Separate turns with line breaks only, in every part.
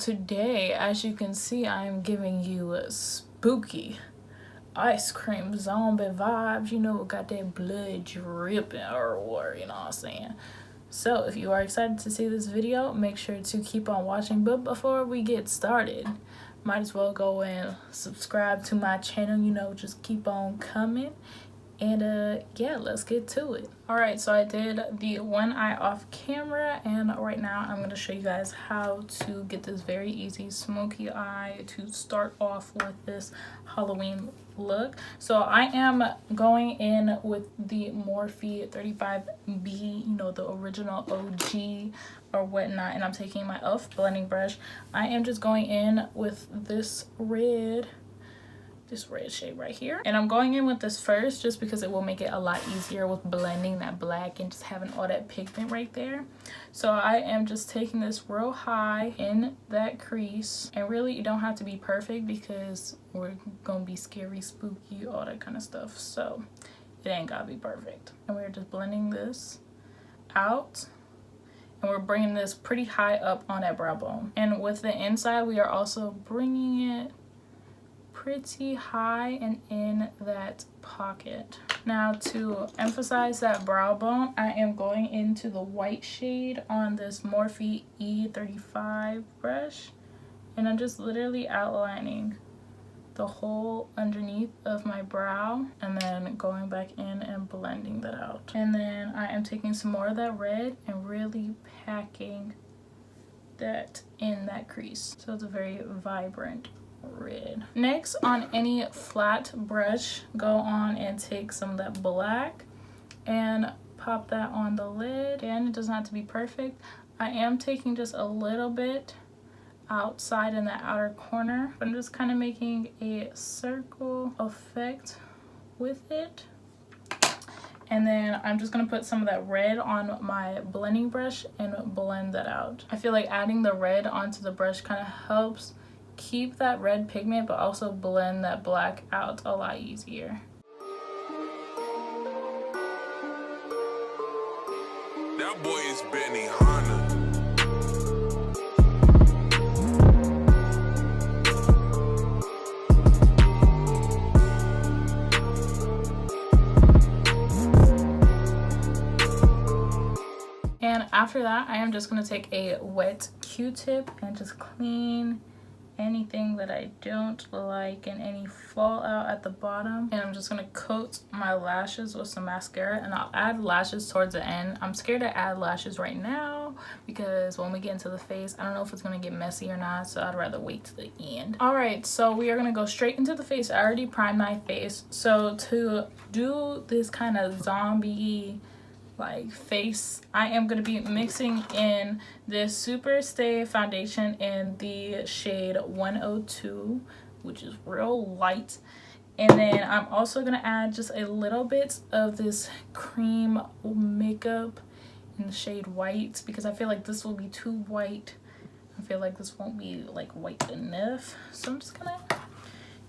today, as you can see, I am giving you a spooky ice cream zombie vibes. You know, got that blood dripping or what, you know what I'm saying? So if you are excited to see this video, make sure to keep on watching. But before we get started, might as well go and subscribe to my channel, you know, just keep on coming. And yeah, let's get to it. All right, so I did the one eye off camera, and right now I'm going to show you guys how to get this very easy smoky eye to start off with this Halloween look. So I am going in with the Morphe 35B, you know, the original OG or whatnot, and I'm taking my e.l.f. blending brush. I am just going in with this red shade right here, and I'm going in with this first just because it will make it a lot easier with blending that black and just having all that pigment right there. So I am just taking this real high in that crease, and really you don't have to be perfect because we're gonna be scary, spooky, all that kind of stuff, so it ain't gotta be perfect. And we're just blending this out, and we're bringing this pretty high up on that brow bone. And with the inside, we are also bringing it pretty high and in that pocket. Now to emphasize that brow bone, I am going into the white shade on this Morphe E35 brush, and I'm just literally outlining the whole underneath of my brow and then going back in and blending that out. And then I am taking some more of that red and really packing that in that crease, so it's a very vibrant red. Next, on any flat brush, go on and take some of that black and pop that on the lid. And it doesn't have to be perfect. I am taking just a little bit outside in the outer corner. I'm just kind of making a circle effect with it. And then I'm just going to put some of that red on my blending brush and blend that out. I feel like adding the red onto the brush kind of helps keep that red pigment but also blend that black out a lot easier.
That boy is Benny Hanna.
And after that, I am just going to take a wet Q-tip and just clean anything that I don't like and any fallout at the bottom. And I'm just gonna coat my lashes with some mascara, and I'll add lashes towards the end. I'm scared to add lashes right now because when we get into the face, I don't know if it's gonna get messy or not, so I'd rather wait to the end. All right, so we are gonna go straight into the face. I already primed my face, so to do this kind of zombie like face, I am going to be mixing in this Super Stay foundation in the shade 102, which is real light. And then I'm also going to add just a little bit of this cream makeup in the shade white because I feel like this will be too white. I feel like this won't be like white enough, so I'm just gonna,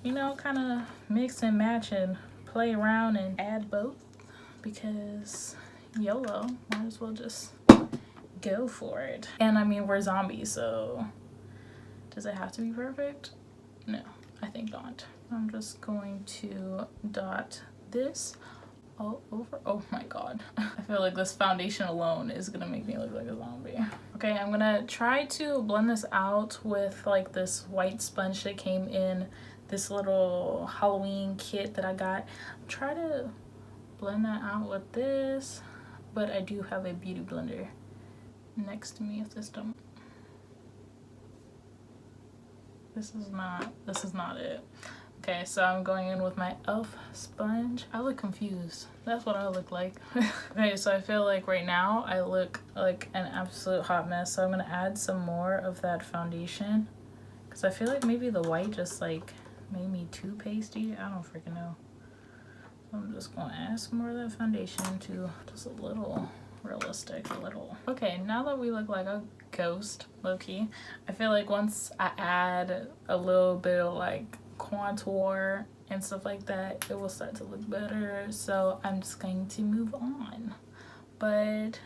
you know, kind of mix and match and play around and add both because YOLO, might as well just go for it. And I mean, we're zombies, so does it have to be perfect? No, I think not. I'm just going to dot this all over. Oh my god, I feel like this foundation alone is gonna make me look like a zombie. Okay, I'm gonna try to blend this out with like this white sponge that came in this little Halloween kit that I got. Try to blend that out with this, but I do have a beauty blender next to me if this don't. This is not it. Okay, so I'm going in with my e.l.f. sponge. I look confused. That's what I look like. Okay, so I feel like right now I look like an absolute hot mess, so I'm gonna add some more of that foundation because I feel like maybe the white just like made me too pasty. I don't freaking know. I'm just gonna add some more of that foundation to just a little realistic, a little. Okay, now that we look like a ghost, low-key, I feel like once I add a little bit of like contour and stuff like that, it will start to look better. So I'm just going to move on. But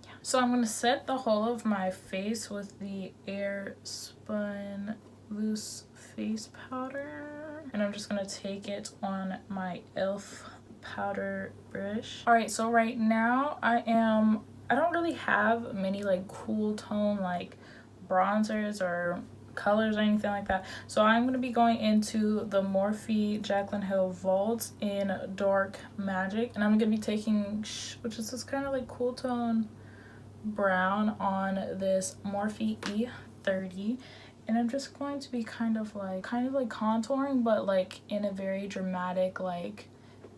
yeah, So I'm going to set the whole of my face with the Airspun Loose Face Powder. And I'm just going to take it on my e.l.f. powder brush. Alright, so right now I don't really have many like cool tone like bronzers or colors or anything like that. So I'm going to be going into the Morphe Jaclyn Hill Vault in Dark Magic. And I'm going to be taking, which is this kind of like cool tone brown on this Morphe E30. And I'm just going to be kind of like contouring, but like in a very dramatic, like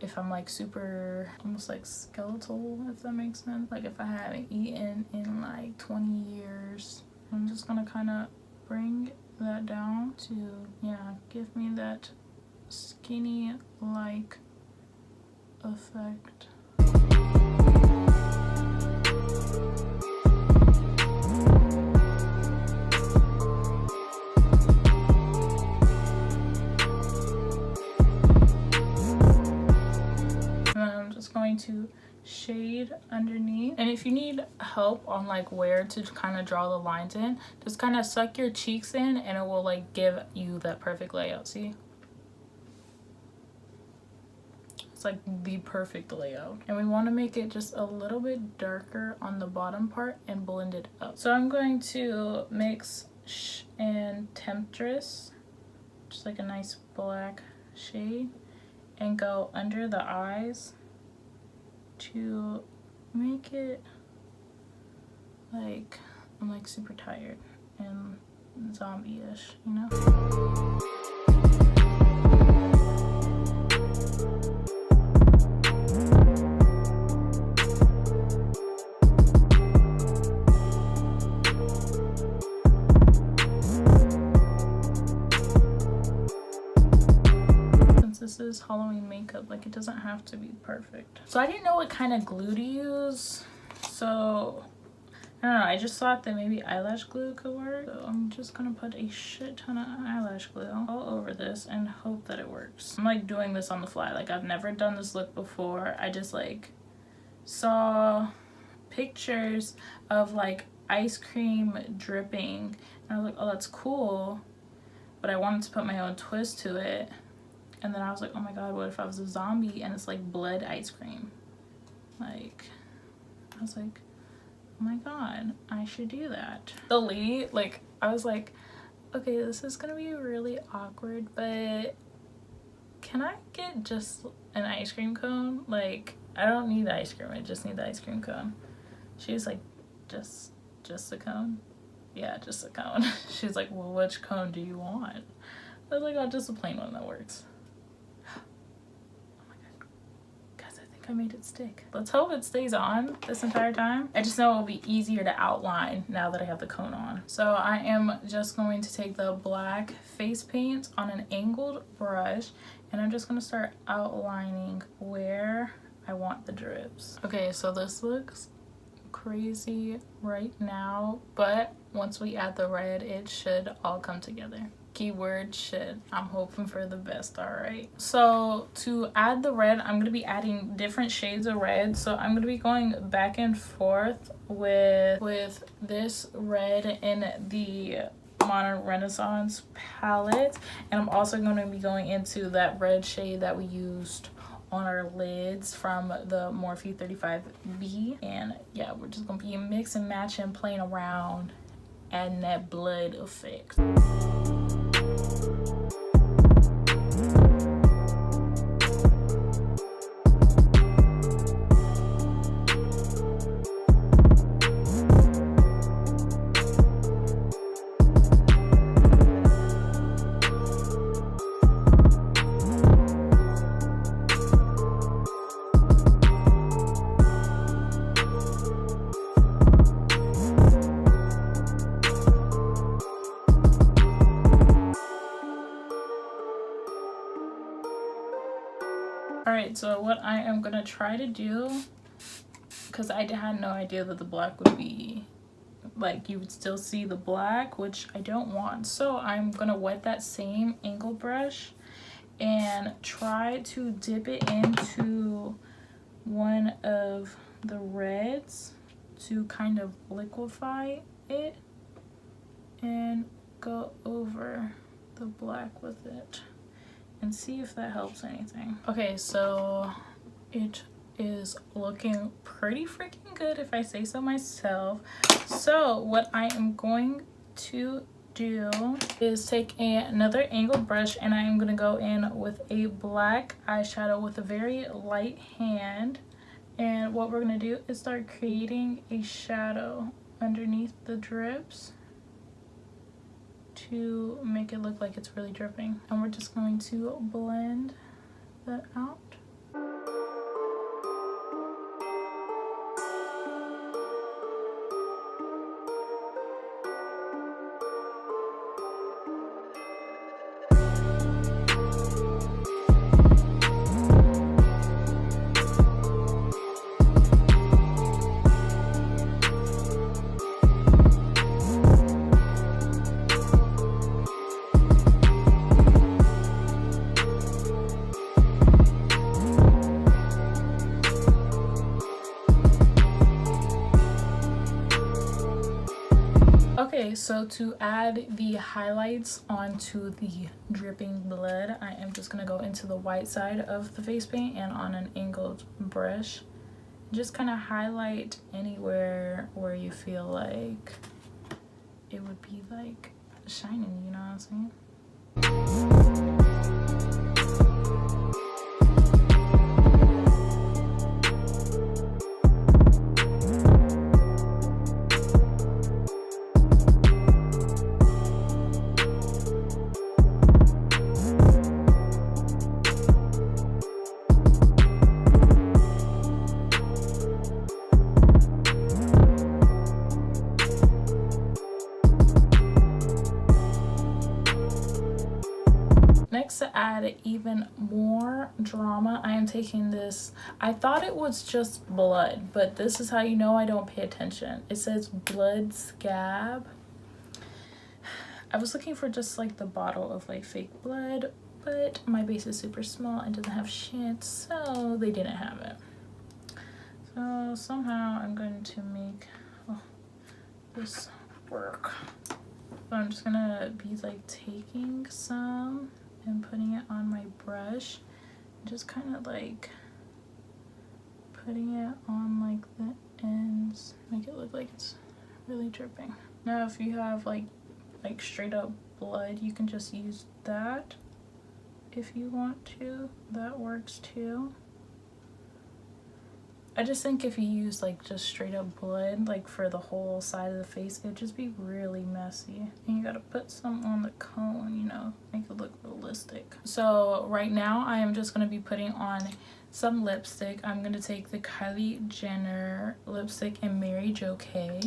if I'm like super almost like skeletal, if that makes sense. Like if I haven't eaten in like 20 years. I'm just gonna kind of bring that down to, yeah, give me that skinny like effect. Going to shade underneath. And if you need help on like where to kind of draw the lines in, just kind of suck your cheeks in and it will like give you that perfect layout. See, it's like the perfect layout. And we want to make it just a little bit darker on the bottom part and blend it up. So I'm going to mix and Temptress, just like a nice black shade, and go under the eyes to make it like I'm like super tired and zombie-ish, you know? This is Halloween makeup, like it doesn't have to be perfect. So I didn't know what kind of glue to use, so I don't know, I just thought that maybe eyelash glue could work. So I'm just gonna put a shit ton of eyelash glue all over this and hope that it works. I'm like doing this on the fly, like I've never done this look before. I just like saw pictures of like ice cream dripping and I was like, oh, that's cool, but I wanted to put my own twist to it. And then I was like, oh my god, what if I was a zombie and it's like blood ice cream? Like, I was like, oh my god, I should do that. The lead, like, I was like, okay, this is gonna be really awkward, but can I get just an ice cream cone? Like, I don't need the ice cream, I just need the ice cream cone. She was like, just a cone? Yeah, just a cone. She's like, well, which cone do you want? I was like, oh, just a plain one that works. I made it stick. Let's hope it stays on this entire time. I just know it will be easier to outline now that I have the cone on. So I am just going to take the black face paint on an angled brush and I'm just going to start outlining where I want the drips. Okay, so this looks crazy right now, but once we add the red, it should all come together. Keyword should. I'm hoping for the best. All right, so to add the red, I'm going to be adding different shades of red. So I'm going to be going back and forth with this red in the Modern Renaissance palette, and I'm also going to be going into that red shade that we used on our lids from the Morphe 35B. And yeah, we're just going to be mix and match and playing around, adding that blood effect. Alright, so what I am going to try to do, because I had no idea that the black would be, like, you would still see the black, which I don't want. So I'm going to wet that same angle brush and try to dip it into one of the reds to kind of liquefy it and go over the black with it and see if that helps anything. Okay, so it is looking pretty freaking good if I say so myself. So what I am going to do is take another angled brush, and I am going to go in with a black eyeshadow with a very light hand, and what we're going to do is start creating a shadow underneath the drips to make it look like it's really dripping, and we're just going to blend that out. Okay, so to add the highlights onto the dripping blood, I am just gonna go into the white side of the face paint and on an angled brush, just kind of highlight anywhere where you feel like it would be like shining, you know what I'm saying? Next, to add even more drama, I am taking this. I thought it was just blood, but this is how you know I don't pay attention. It says blood scab. I was looking for just like the bottle of like fake blood, but my base is super small and doesn't have shit, so they didn't have it. So somehow I'm going to make this work. So I'm just gonna be like taking some and putting it on my brush, just kind of like putting it on like the ends, make it look like it's really dripping. Now if you have like straight up blood, you can just use that if you want to. That works too. I just think if you use like just straight up blood like for the whole side of the face, it'd just be really messy, and you gotta put some on the cone, you know, make it look realistic. So right now I am just gonna be putting on some lipstick. I'm gonna take the Kylie Jenner lipstick in Mary Jo K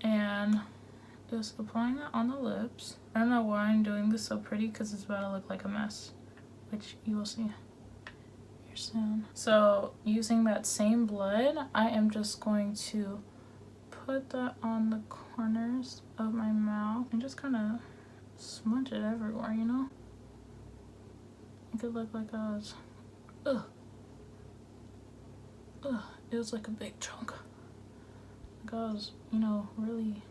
and just applying that on the lips. I don't know why I'm doing this so pretty, because it's about to look like a mess, which you will see soon. So using that same blood, I am just going to put that on the corners of my mouth and just kind of smudge it everywhere, you know? It could look like I was, it was like a big chunk. Like I was, you know, really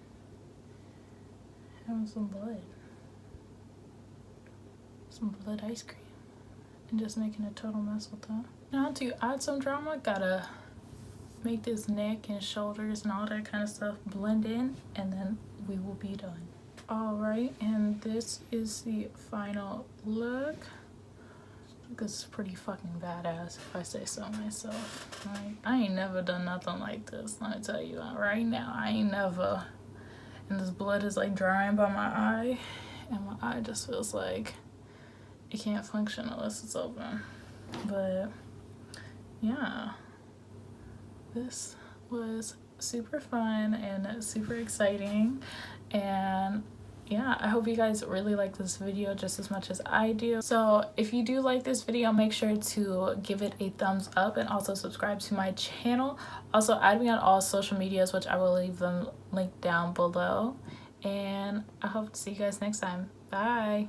having some blood ice cream. And just making a total mess with that. Now to add some drama, gotta make this neck and shoulders and all that kind of stuff blend in, and then we will be done. Alright, and this is the final look. This is pretty fucking badass if I say so myself. Like, I ain't never done nothing like this, let me tell you right now. I ain't never. And this blood is like drying by my eye, and my eye just feels like it can't function unless it's open. But yeah, this was super fun and super exciting, and yeah, I hope you guys really like this video just as much as I do. So if you do like this video, make sure to give it a thumbs up and also subscribe to my channel. Also add me on all social medias, which I will leave them linked down below, and I hope to see you guys next time. Bye.